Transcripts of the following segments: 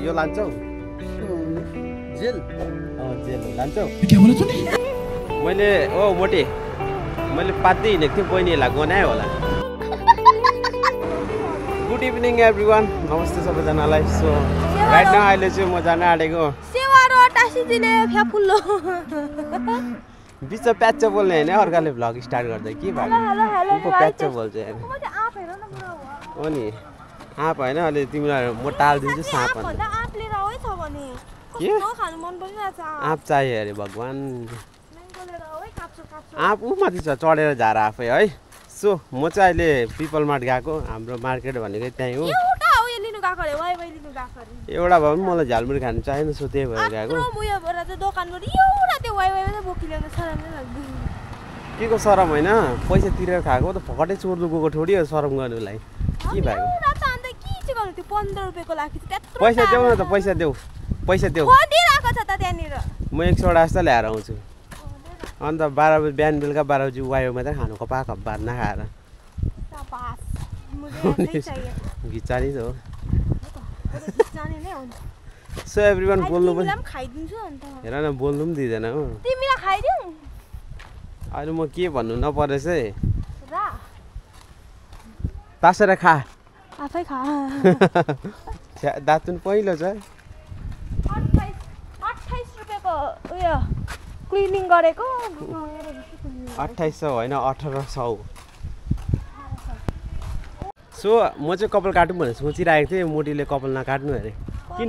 यो लान्छौ jail jail लान्छौ के बोले तूने मैले ओ मोटे मैले पात्दै हिँडेको थिएँ बहिनीहरूलाई गनायो होला गुड इभिनिङ एभ्रिवान नमस्ते सबैजनालाई सो राइट नाउ अहिले चाहिँ म जान आँटेको सेवारो टासिदिले फ्याफुल्लो बिच प्याच बोल्ने हैन अर्काले भ्लग स्टार्ट गर्दै के भयो हेलो को प्याच बोल्छ हैन म चाहिँ आफ हेर न बुढा हो नि आँप हैन अहिले तिमीलाई म टाल्दिन्छु साँप भन्दा आफ लिएर आउै छ भने के कस्तो खानु मन परिरहेछ आँप चाहियो अरे भगवान मैंगो लिएर आउै काप्छु आँप उ माथि छ चढेर झार आफै है सो म चाहिँ अहिले पिपल मार्ट गएको हाम्रो मार्केट भनेको त्यही हो एउटा हो यो लिनु गएको रे वाइ लिनु गएको रे एउटा भए पनि मलाई झालमुरी खानु चाहिएन सो त्यही भएर गएको म यो भएर चाहिँ दोकानबाट एउटा त्यो वाइ चाहिँ बोकी ल्याउन सरम नै लाग्दैन के को शरम हैन पैसा तिरेर खाएको त फकटै चोर्नु गएको थोडी हो शरम गर्नुलाई के भएको एउटा त अन्त के चाहिँ गर्नु त्यो 15 रुपैयाँको लागि त्यत्रो पैसा देऊ न त पैसा देऊ खोदिरहेको छ त त्यहाँनिर म 100 जस्तो ल्याएर आउँछु अन्त 12 बजे बिहान बेलुका 12 बजे वायो मात्रै खानु कपाक भात नखाएर शाबास मुझे ऐसे चाहिए गिचानी त हो जाने नै हुन्छ सो एभ्रिवान बोल्नु पनि तिमीलाई खाइदिन्छु अन्त हेर न बोल्नु पनि दिँदैन हो तिमीलाई खाइदिउँ अहिले म के भन्नु नपरेछ है रा तासेर खा आफै खा दातुन पहिलो छ 28 रुपैयाँको उयो क्लिनिङ गरेको 2800 होइन 1800 सो म चाहिँ कपाल काटौँ भनेर सोचिरहेको थिएँ मोटीले कपाल नकाट्नु अरे किन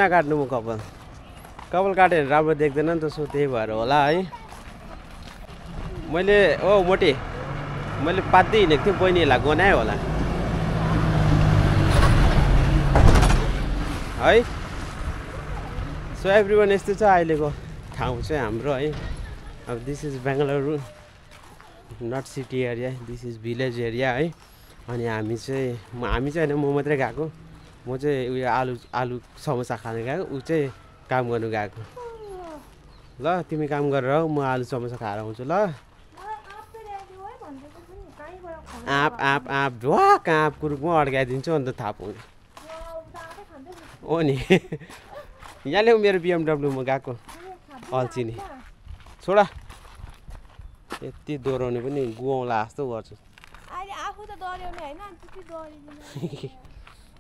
नकाट्नु म कपाल काटेर राम्रो देख्दैन नि त सो त्यही भएर होला है मैले ओ मोटे मैले पात्दै हिँडेको थिएँ बहिनीहरूलाई गनायो होला है सो एभ्रिवान यस्तो छ अहिलेको ठाउँ चाहिँ हाम्रो है अब this is Bengaluru not city area this is village area है अनि हामी चाहिँ होइन म मात्रै गएको म चाहिँ उयो आलु समोसा खानु गएको ऊ चाहिँ काम गर्नु गएको ल तिमी काम गरेर आऊ म आलु समोसा खाएर आउँछु ल आँप ढ्वाक आँप कुरुकमा अड्काइदिन्छु अन्त थाहा पाउँछ हो नि यहाँ ल्याउ मेरो बिएमडब्ल्यूमा गएको अल्छी नि छोडा यति दोहोऱ्याउने पनि गुवाउला जस्तो गर्छु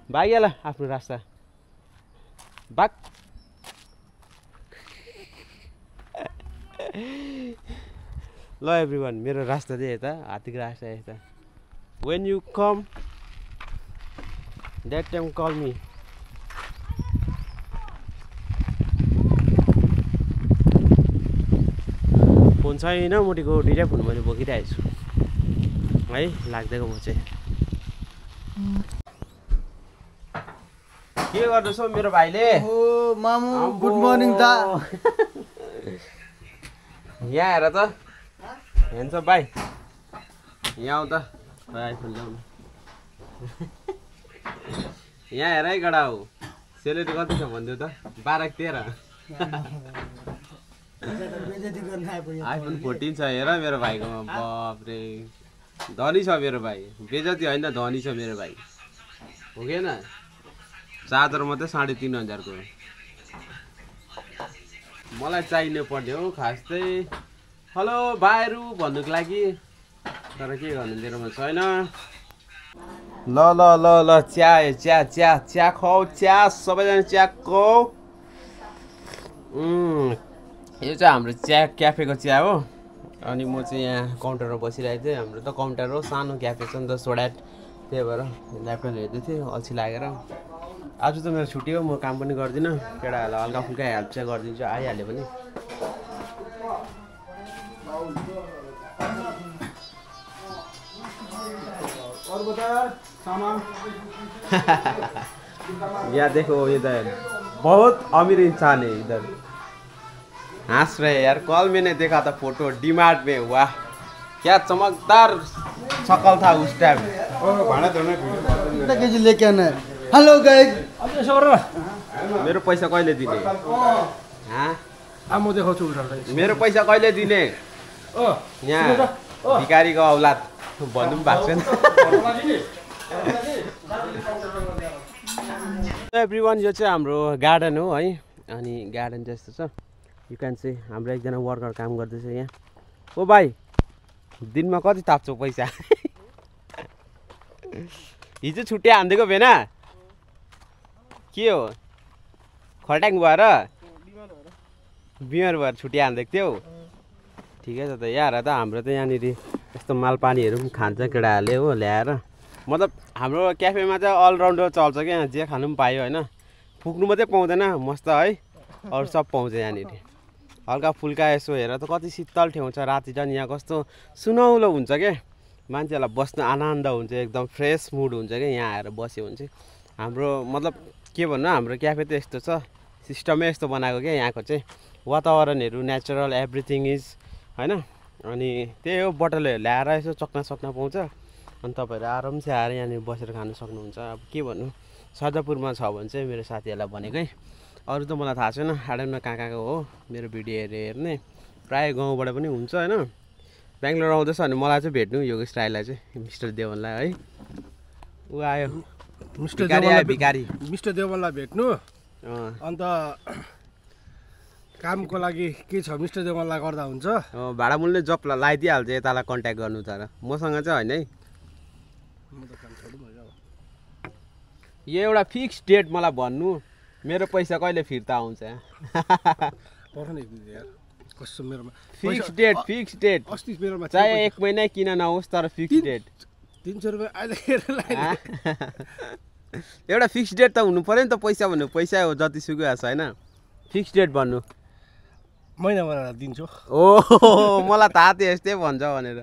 भागिहाल आफ्नो रास्ता बाक ल एभ्रिवान मेरो रास्ता चाहिँ यता हात्तीको रास्ता यता when you come that time call me phone छैन मोटीको दुईवटा फोन मैले बोकिरहेको छु है लाग्दैको म चाहिँ के गर्दैछ मेरो भाइले ओ मामु गुड मर्निङ दा यहाँ हेर त हेर्छ भाइ यहाँ आउ त आइफोन ल्याउनु यहाँ हेर है गडा हो सेलेरी कति छ भनिदिउ त 12-13 आइफोन 14 छ हेर मेरो भाइकोमा बापरे धनी छ मेरो भाइ बेजती होइन धनी छ मेरो भाइ हो कि न चार्जर मात्रै 3500 को मलाई चाहिनु पर्ने हो खास चाहिँ हेलो भाइहरू भन्नुको लागि तर के गर्नु मेरोमा छैन ल ल ल ल चिया चिया चिया चिया खाऊ चिया सबैजना चिया खाऊ यो चाहिँ हाम्रो चिया क्याफेको चिया हो अनि म चाहिँ यहाँ काउन्टरमा बसिरहेको थिएँ हाम्रो त काउन्टर हो सानो क्याफे छ नि त सोड्याट त्यही भएर ल्यापटप हेर्दै थिएँ अल्छी लागेर आज त मेरो छुट्टी हो म काम पनि गर्दिनँ केटाहरूलाई हल्का फुल्का हेल्प चाहिँ गरिदिन्छु आइहाल्यो भने यहाँ देखो इधर बहुत अमीर इंसान है इधर हंस रहे यार कल मैंने देखा था फोटो डीमार्ट में वाह क्या चमकदार शक्ल था उस टाइम लेके आना हेलो गाइस मेरो पैसा कहिले दिने म देखाउँछु मेरो पैसा कहिले दिने यहाँ भिखारीको औलाद भन्नु पनि भएको छैन एभ्रिवान यो चाहिँ हाम्रो गार्डन हो है अनि गार्डन चाहिँ यस्तो छ यु क्यान से हाम्रो एकजना वर्कर काम गर्दैछ यहाँ ओ भाइ दिनमा कति ताप्छौ पैसा हिजो छुट्टी हान्दिएको भएन के हो खटाङ भएर बिमार भएर छुट्टी हान्दिएको थियौ ठिकै छ त यार त हाम्रो त यहाँनिर यस्तो मालपानीहरू पनि खान्छ केटाहरूले हो ल्याएर मतलब हाम्रो क्याफेमा चाहिँ अलराउन्डर चल्छ क्या यहाँ जे खानु पनि पायो होइन पुग्नु मात्रै पाउँदैन मस्त है अरू सब पाउँछ यहाँनिर हल्का फुल्का यसो हेर त कति शीतल ठाउँ छ राति झन् यहाँ कस्तो सुनौलो हुन्छ क्या मान्छेहरूलाई बस्न आनन्द हुन्छ एकदम फ्रेस मुड हुन्छ क्या यहाँ आएर बस्यो भने चाहिँ हाम्रो मतलब के भन्नु हाम्रो क्याफे त यस्तो छ सिस्टमै यस्तो बनाएको क्या यहाँको चाहिँ वातावरणहरू नेचुरल एभ्रिथिङ इज होइन अनि त्यही हो बोतलहरू ल्याएर यसो चक्ना सक्न पाउँछ अनि तपाईँहरू आरामसे आएर यहाँनिर बसेर खानु सक्नुहुन्छ अब के भन्नु सजापुरमा छ भने चाहिँ मेरो साथीहरूलाई भनेकै अरू त मलाई थाहा छैन आडममा कहाँ कहाँको हो मेरो भिडियो हेर्ने प्रायः गाउँबाट पनि हुन्छ होइन बेङ्गलोर आउँदैछ भने मलाई चाहिँ भेट्नु योगेश राईलाई चाहिँ मिस्टर देवनलाई है ऊ आयो मिस्टर देवनलाई भेट्नु अन्त कामको लागि के छ मिस्टर देवनलाई गर्दा हुन्छ भाडा मूल्य जब लगाइदिइहाल्छ यतालाई कन्ट्याक्ट गर्नु तर मसँग चाहिँ होइन है यो एउटा फिक्स डेट मलाई भन्नु मेरो पैसा कहिले फिर्ता आउँछ फिक्स डेट अस्ति मेरोमा चाहे 1 महिना किन नहोस् तर फिक्स डेट 300 रुपैयाँ अहिले एउटा फिक्स डेट त हुनु पर्यो नि त पैसा भन्नु पैसा हो जतिसुकै होस् होइन फिक्स डेट भन्नु महिना बनाएर दिन्छु ओ मलाई थाहा थियो यस्तै भन्छ भनेर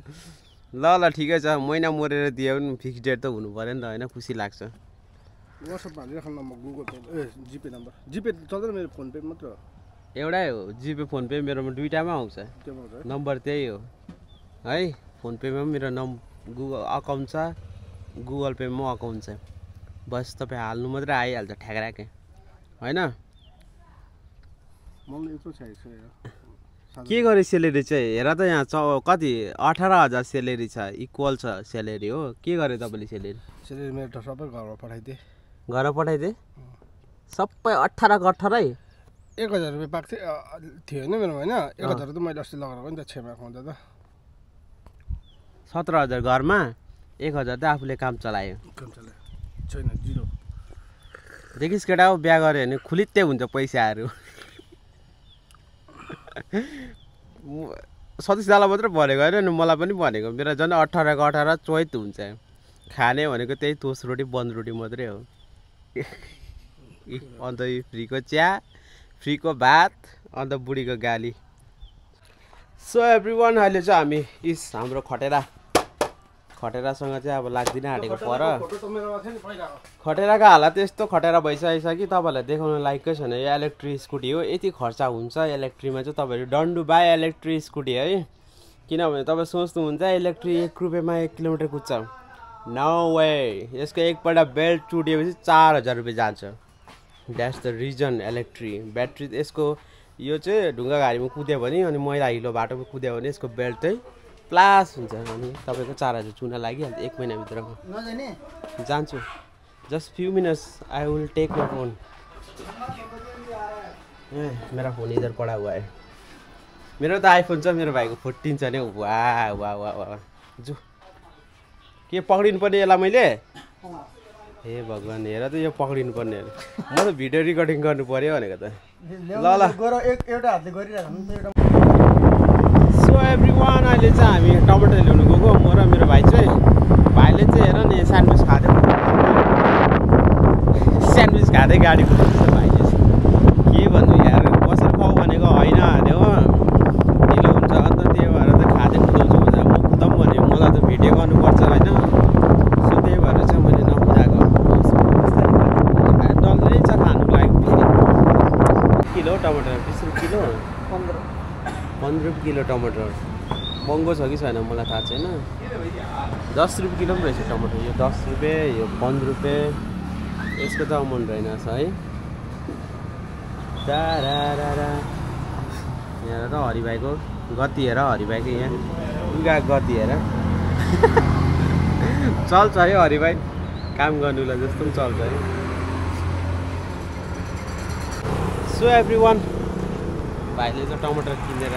ल ठिकै छ महिना मरेर दियो भने फिक्स डेट त हुनु पर्यो नि त होइन खुसी लाग्छ वाट्सएपमा हालिराख्नु number Google pay GPay number GPay चल्दैन मेरो फोन पे मात्र एउटै हो जिपे फोन पे मेरोमा दुईटामा आउँछ नम्बर त्यही हो है फोन पेमा पनि मेरो गुगल अकाउन्ट छ गुगल पेमा पनि अकाउन्ट छ बस तपाईँ हाल्नु मात्रै आइहाल्छ ठ्याक्राकै होइन के गरे सेलेरी चाहिँ हेर त यहाँ कति 18,000 सेलेरी छ इक्वल छ सेलेरी हो के गरे तपाईँले सेलेरी मेरो त सबै घरमा पठाइदिएँ घर पठाइदिए सबै 18 1000 रुपियाँ पाएको थियो होइन मेरोमा होइन 1000 त मैले अस्ति लगाएको नि त छेमा खुवाउँदा त 17,000 घरमा 1000 त आफूले काम चलायो छैन जिरो देखिस् केटा हो बिहा गऱ्यो भने खुलित्तै हुन्छ पैसाहरू सतीश दालाई मात्रै भनेको होइन नि मलाई पनि भनेको मेरो झन् 18 चोइट हुन्छ खाने भनेको त्यही तोस रोटी बन्द रोटी मात्रै हो अन्त फ्रीको चिया फ्रीको भात अन्त बुढीको गाली सो एभ्रिवान अहिले चाहिँ हामी हाम्रो खटेरासँग चाहिँ अब लाग्दिन आँटेको पर खटेराको हालत यस्तो खटेरा भइसकेको छ कि तपाईँहरूलाई देखाउन लायककै छैन यो इलेक्ट्रिक स्कुटी हो यति खर्च हुन्छ इलेक्ट्रीमा चाहिँ तपाईँहरू डन्डु बाई इलेक्ट्रिक स्कुटी है किनभने तपाईँ सोच्नुहुन्छ इलेक्ट्रिक 1 रुपियाँमा 1 किलोमिटर कुद्छ नो वे यसको एकपल्ट बेल्ट चुटिएपछि 4,000 रुपियाँ जान्छ that's the reason electric battery यसको यो चाहिँ ढुङ्गा गाडीमा कुद्यो भने अनि मैला हिलो बाटोमा कुद्यो भने यसको बेल्ट चाहिँ प्लास हुन्छ अनि तपाईँको 4,000 चुना लागिहाल्छ 1 महिनाभित्रमा जान्छु just few minutes I will take my phone मेरा फोन इधर पडा हुआ है मेरो त आइफोन छ मेरो भाइको 14 छ नि वाह वाह वाह वाह जो के पक्रिनु पर्ने यसलाई मैले हे भगवान् हेर त यो पक्रिनु पर्ने म त भिडियो रेकर्डिङ गर्नु पर्यो भनेको त ल एउटा हातले गरिराख्नु सो एभ्रिवान अहिले चाहिँ हामी टमाटर ल्याउनु गएको म र मेरो भाइ चाहिँ भाइले चाहिँ हेर नि स्यान्डविच खाँदै गाडी कुदाउँछ भाइले के भन्नु यार बसेर खाऊ भनेको होइन अरे हो ढिलो हुन्छ अन्त त्यही भएर त खाँदै कुदाउँछु भनेर म कुदाउँ भने मलाई त भिडियो गर्नुपर्छ होइन सो त्यही भएर चाहिँ मैले नकुदाएको डल्लै छ खानुको लागि किलो टमाटर 20 रुपियाँ किलो 15 रुपियाँ किलो टमाटर महँगो छ कि छैन मलाई थाहा छैन 10 रुपियाँ किलो पनि रहेछ टमाटर यो 10 रुपियाँ यो 15 रुपियाँ यसको त अमाउन्ट रहेनछ है यहाँ त हरिभाइको गति हेर हरिभाइको यहाँ उगा गति हेर चल्छ है हरिभाइ काम गर्नुलाई जस्तो पनि चल्छ है सो एभ्रिवान भाइले चाहिँ टमाटर किनेर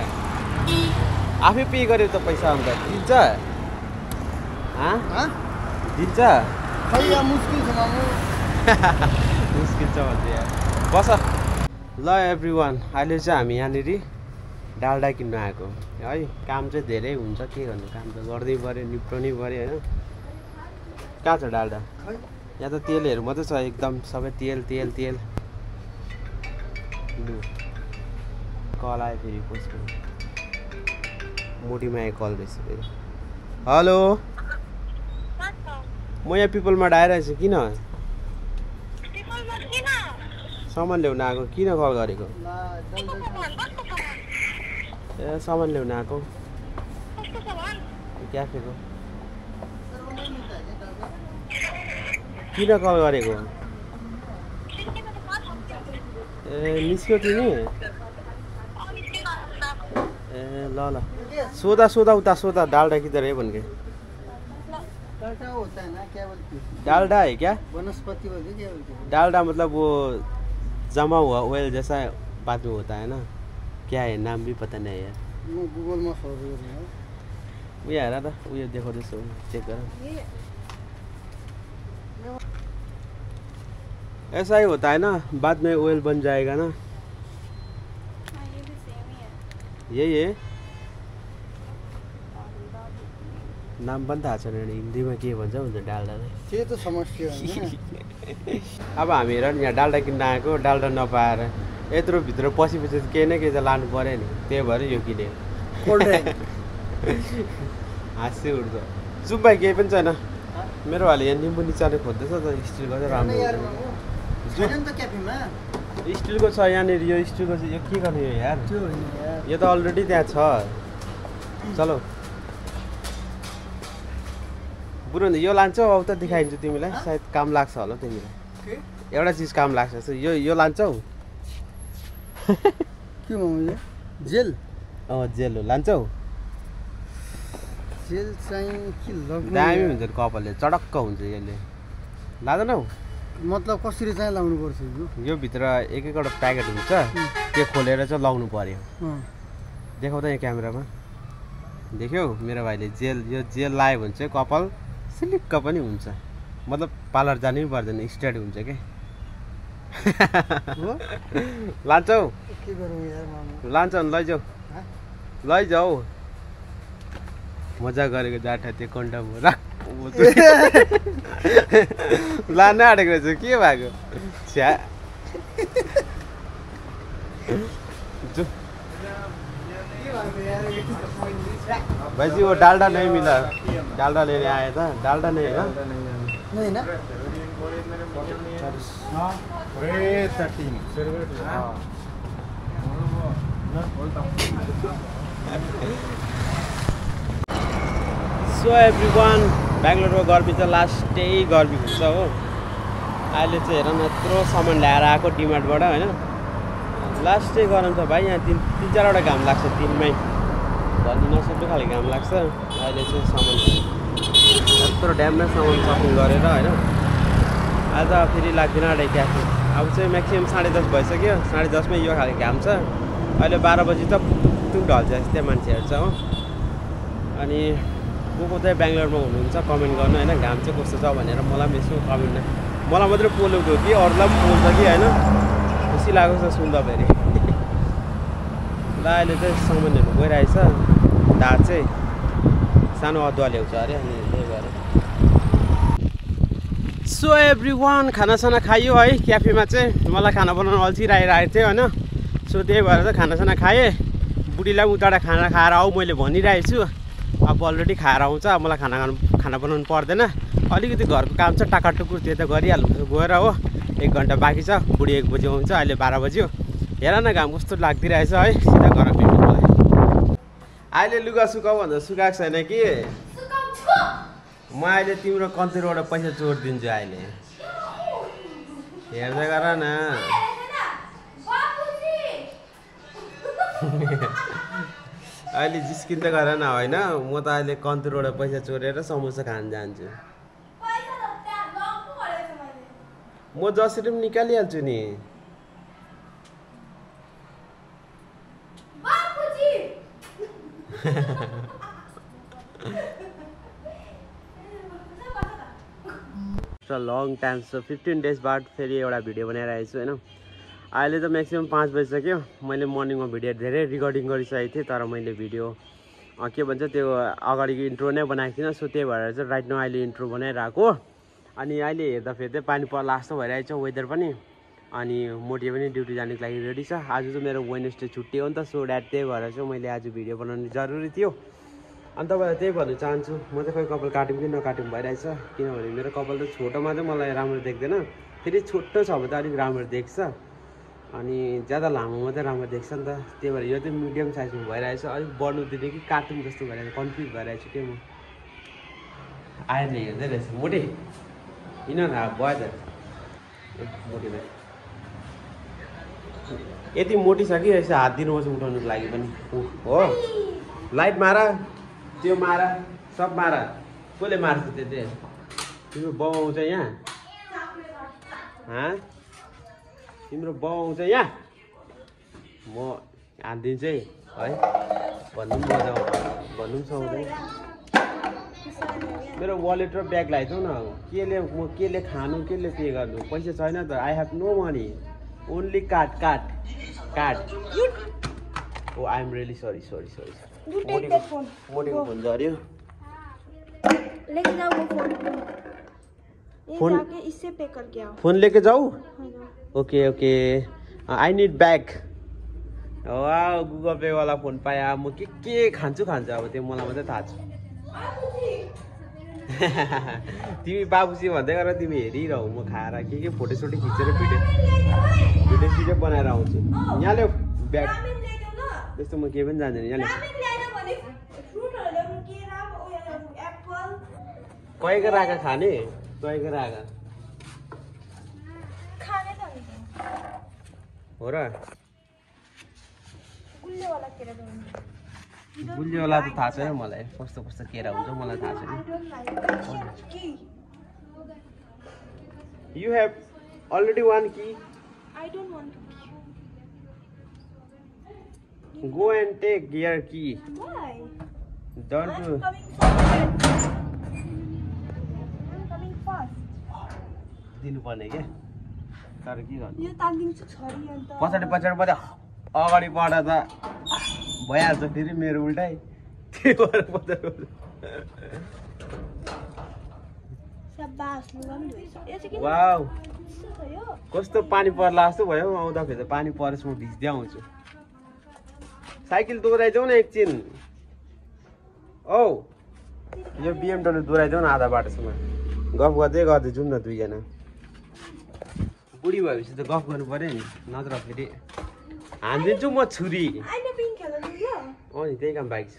आफै पे गर्यो त पैसा अन्त दिन्छ दिन्छ खै या मुस्किल छ मामु मुस्किल छ भन्छ यार बस ल एभ्रिवान अहिले चाहिँ हामी यहाँनिर डाल्डा किन्नु आएको है काम चाहिँ धेरै हुन्छ के गर्नु काम त गर्दै पऱ्यो निप्टाउनै पऱ्यो होइन कहाँ छ डाल्डा यहाँ त तेलहरू मात्रै छ एकदम सबै तेल तेल तेल लु कल आयो फेरि कसको मोटीमाया कल रहेछ फेरि हेलो म यहाँ पिपलमार्ट आइरहेको छु किन सामान ल्याउन आएको किन कल गरेको ए सामान ल्याउन आएको क्याफेको किन कल गरेको ए निस्क्यो तिमी ए ल ल सोधा सोधा उता सोधा डाल्डा किधर है भन्के डाल्डा होता है ना क्या बोलते हैं डाल्डा है क्या वनस्पति बोलते हैं क्या बोलते हैं डाल्डा मतलब वो जमा हुआ ऑयल जैसा बाद में होता है ना क्या है नाम भी पता नहीं है म गुगलमा सर्च गरेँ उयो हेर त उयो देखाउँदैछ चेक गर ऐसा ही होता है ना बाद में ऑयल बन जाएगा ना यही है नाम पनि थाहा छैन हिन्दीमा के भन्छ डाल्डालाई त्यही त समस्या हो अब हामी हेर यहाँ डाल्डा किन्न आएको डाल्डा नपाएर यत्रो भित्र पसेपछि केही न केही त लानु पऱ्यो नि त्यही भएर यो किने हाँस्दै उठ्छ जुम्बा केही पनि छैन मेरो भाइले यहाँ निम्बु निचार्ने खोज्दैछ त स्टिलको चाहिँ राम्रो स्टिलको छ यहाँनिर यो स्टिलको चाहिँ यो के गर्ने यो यार यो त अलरेडी त्यहाँ छ चलो बुढो यो लान्छौ अब त देखाइदिन्छु तिमीलाई सायद काम लाग्छ होला तिमीलाई एउटा चिज काम लाग्छ यो लान्छौ के मामु जेल जेल हो लान्छौ जेल चाहिँ के लाग्नु दामी हुन्छ कपालले चडक्क हुन्छ यसले लाँदैनौ मतलब कसरी चाहिँ लाउनु पर्छ यो भित्र एक एकवटा प्याकेट हुन्छ त्यो खोलेर चाहिँ लाउनु पर्यो देखाउँदा यहाँ क्यामेरामा देख्यौ मेरो भाइले यो जेल लायो भने चाहिँ कपाल सिलिक्क पनि हुन्छ मतलब पार्लर जानै पर्दैन स्ट्रेट हुन्छ के लान्छौ के गरौँ यार मामु लान्छ भने लैजाऊ मजा गरेको जाठा त्यो कन्डम राख लान आँटेको रहेछ के भएको छ्या भाई जी वो डालडा नहीं मिला डालडा लेने आया था डालडा नहीं है ना नहीं ना सो एभ्रिवान बेङ्गलोरमा गर्मी चाहिँ लास्टै गर्मी हुन्छ हो अहिले चाहिँ हेर न यत्रो सामान ल्याएर आएको डिमार्टबाट होइन लास्टै गरम छ भाइ यहाँ तिन चारवटा घाम लाग्छ दिनमै भन्नु नसक्ने खाले घाम लाग्छ अहिले चाहिँ सामान यत्रो ड्याममै सामान सपिङ गरेर होइन आज फेरि लाग्दैन अरे क्याफे अब चाहिँ म्याक्सिमम् 10:30 भइसक्यो 10:30मै यो खाले घाम छ अहिले 12 बजी त पुगपुग ढल्छ यस्तै मान्छेहरू छ हो अनि को चाहिँ बेङ्गलोरमा हुनुहुन्छ कमेन्ट गर्नु होइन घाम चाहिँ कस्तो छ भनेर मलाई पनि यसो कमेन्ट मलाई मात्रै पोलेको कि अरूलाई पनि पोल्छ कि होइन खुसी लागेको छ सुन्दा फेरि ल अहिले चाहिँ सामानहरू गइरहेछ दाद चाहिँ सानो अदुवा ल्याउँछ अरे अनि त्यही भएर सो एभ्रिवान खानासाना खायो है क्याफेमा चाहिँ मलाई खाना बनाउनु अल्छिरहेको थियो होइन सो त्यही भएर चाहिँ खानासाना खाएँ बुढीलाई पनि उताबाट खाना खाएर आऊ मैले भनिरहेको छु अब अलरेडी खाएर आउँछ मलाई खाना बनाउनु पर्दैन अलिकति घरको काम छ टाकाटुकुर त्यो त गरिहाल्नु गएर हो 1 घन्टा बाँकी छ बुढी 1 बजी आउँछ अहिले 12 बज्यो हेर न घाम कस्तो लाग्दिरहेछ है सिधा घर भेट्नु मलाई अहिले लुगा सुकाऊ भन्दा सुकाएको छैन कि म अहिले तिम्रो कन्तिरबाट पैसा जोडिदिन्छु अहिले हेर्दै गर न अहिले जिस्किँदै गर न होइन म त अहिले कन्तिरबाट पैसा चोरेर समोसा खान जान्छु म जसरी पनि निकालिहाल्छु नि लङ टाइम सो 15 डेज बाद फेरि एउटा भिडियो बनाइरहेको छु होइन। अहिले त म्याक्सिमम् 5 बजिसक्यो। मैले मर्निङमा भिडियो धेरै रिकर्डिङ गरिसकेको थिएँ, तर मैले भिडियो के भन्छ त्यो अगाडिको इन्ट्रो नै बनाएको थिइनँ। सो त्यही भएर चाहिँ राइट नाउ अहिले इन्ट्रो बनाइरहेको। अनि अहिले हेर्दाखेरि चाहिँ पानी पर्ला जस्तो भइरहेको छ वेदर पनि। अनि मोटी पनि ड्युटी जानुको लागि रेडी छ। आज चाहिँ मेरो वेडनेसडे छुट्टी हो नि त, सो द्याट त्यही भएर चाहिँ मैले आज भिडियो बनाउनु जरुरी थियो। अनि तपाईँलाई त्यही भन्नु चाहन्छु, म चाहिँ खोइ कपाल काट्यौँ कि नकाट्यौँ भइरहेछ। किनभने मेरो कपाल त छोटोमा चाहिँ मलाई राम्रो देख्दैन, फेरि छोटो छ भने त अलिक राम्रो देख्छ, अनि ज्यादा लामोमा चाहिँ राम्रो देख्छ नि त। त्यही भएर यो चाहिँ मिडियम साइजमा भइरहेछ। अलिक बढ्नु दिने कि काटौँ जस्तो भइरहेछ, कन्फ्युज भइरहेको छु के म। आएर हेर्दै रहेछ मोटे किन भयो त मोटी भाइ यति मोटी छ कि यसो हात दिनुपर्छ उठाउनुको लागि पनि हो। लाइट मार, त्यो मार, सब मार। कसले मार्छ त्यति? तिम्रो बाउ आउँछ यहाँ? तिम्रो बाउ आउँछ यहाँ? म हालिदिन्छु है भन्नु पनि मजा आउँछ, भन्नु पनि सुहाउँदैन। मेरो वालेट र ब्याग लगाइदिउ न। म केले खानु, केले पे गर्नु? पैसा छैन त। I have no money, only card. Oh I am really sorry. मोटीको फोन झऱ्यो। लेके जाओ वो फोन जाके इससे पे करके आओ। फोन लेके जाऊ? Okay I need bag. वाह गुगल पे वाला फोन पाया। म के खान्छु अब त्यो मलाई मात्रै थाहा छ। तिमी बाबुसी भन्दै गर, तिमी हेरिरहौ म खाएर के फोटोसोटो खिचेर भिडियो बनाएर आउँछु। यहाँ ल्याऊ ब्याग। त्यस्तो म केही पनि जान्दिनँ। यहाँ ल्याऊ। कहीको राखा खाने? कहीको राखा हो र? गुलियोवाला त थाहा छैन मलाई, कस्तो केरा हुन्छ मलाई थाहा छैन। You have already one key. I don't want to. Go and take your key. Why? Don't I'm do. coming fast. दिनुपर्ने के तर के गर्नु? यो तान्दिन्छु छोरी अन्त पछाडि मात्रै अगाडि बढ्दा त भइहाल्छ फेरि मेरो उल्टाइ। त्यही भएर पछाडि वाउ कस्तो पानी पर्ला जस्तो भयो। आउँदाखेरि त पानी परेछ, म भिज्दै आउँछु। साइकल दोहोऱ्याइदेऊ न एकछिन। औ यो BMW दोहोऱ्याइदेऊ न आधा बाटोसम्म। गफ गर्दै जाउँ न दुईजना। बुढी भएपछि त गफ गर्नु पर्यो नि, नत्र फेरि हानिदिन्छु म छुरी। नि त्यही काम बाइक छ।